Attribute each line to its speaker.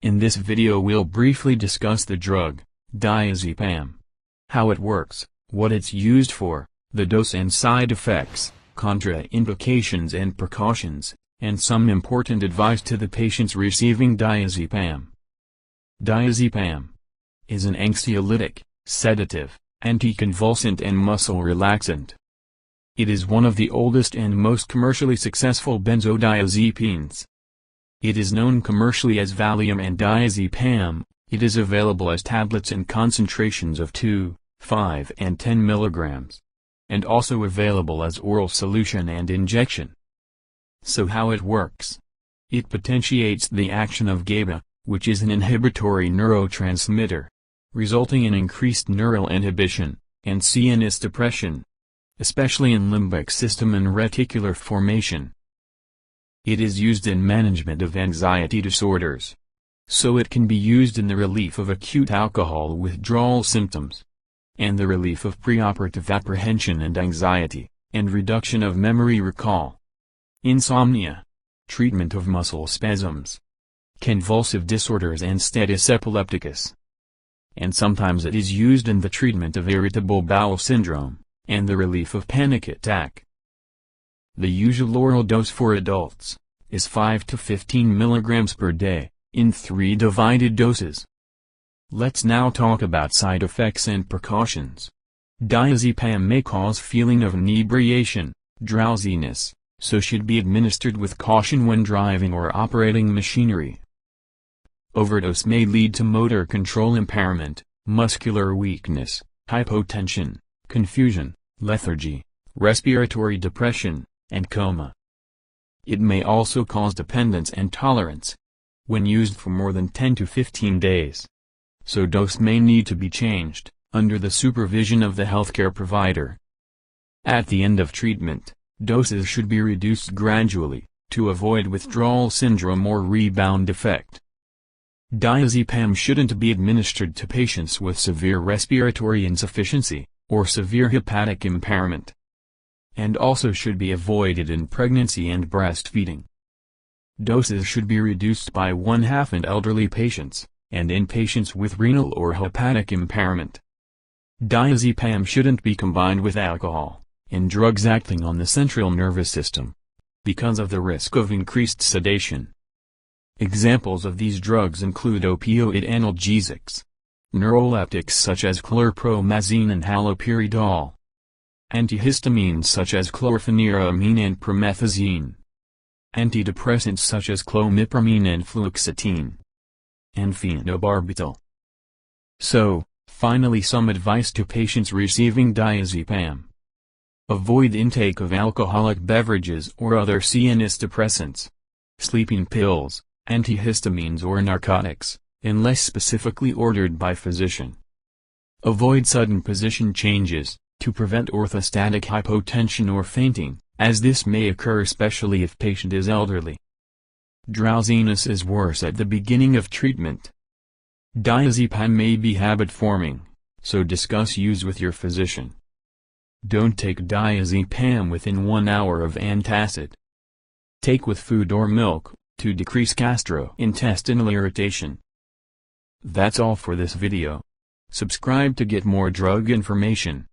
Speaker 1: In this video we'll briefly discuss the drug, Diazepam. How it works, what it's used for, the dose and side effects, contraindications and precautions, and some important advice to the patients receiving Diazepam. Diazepam is an anxiolytic, sedative, anticonvulsant and muscle relaxant. It is one of the oldest and most commercially successful benzodiazepines. It is known commercially as Valium and Diazepam. It is available as tablets in concentrations of 2, 5 and 10 milligrams, and also available as oral solution and injection. So how it works? It potentiates the action of GABA, which is an inhibitory neurotransmitter, resulting in increased neural inhibition, and CNS depression, especially in limbic system and reticular formation. It is used in management of anxiety disorders. So it can be used in the relief of acute alcohol withdrawal symptoms, and the relief of preoperative apprehension and anxiety, and reduction of memory recall, insomnia, treatment of muscle spasms, convulsive disorders and status epilepticus. And sometimes it is used in the treatment of irritable bowel syndrome, and the relief of panic attack. The usual oral dose for adults is 5 to 15 milligrams per day, in 3 divided doses. Let's now talk about side effects and precautions. Diazepam may cause feeling of inebriation, drowsiness, so should be administered with caution when driving or operating machinery. Overdose may lead to motor control impairment, muscular weakness, hypotension, confusion, lethargy, respiratory depression, and coma. It may also cause dependence and tolerance, when used for more than 10 to 15 days. So dose may need to be changed, under the supervision of the healthcare provider. At the end of treatment, doses should be reduced gradually, to avoid withdrawal syndrome or rebound effect. Diazepam shouldn't be administered to patients with severe respiratory insufficiency, or severe hepatic impairment, and also should be avoided in pregnancy and breastfeeding. Doses should be reduced by 1/2 in elderly patients, and in patients with renal or hepatic impairment. Diazepam shouldn't be combined with alcohol, and drugs acting on the central nervous system, because of the risk of increased sedation. Examples of these drugs include opioid analgesics, neuroleptics such as chlorpromazine and haloperidol, antihistamines such as chlorpheniramine and promethazine, antidepressants such as clomipramine and fluoxetine, and phenobarbital. So, finally some advice to patients receiving Diazepam. Avoid intake of alcoholic beverages or other CNS depressants, sleeping pills, antihistamines or narcotics, unless specifically ordered by physician. Avoid sudden position changes, to prevent orthostatic hypotension or fainting, as this may occur especially if patient is elderly. Drowsiness is worse at the beginning of treatment. Diazepam may be habit-forming, so discuss use with your physician. Don't take Diazepam within 1 hour of antacid. Take with food or milk, to decrease gastrointestinal irritation. That's all for this video. Subscribe to get more drug information.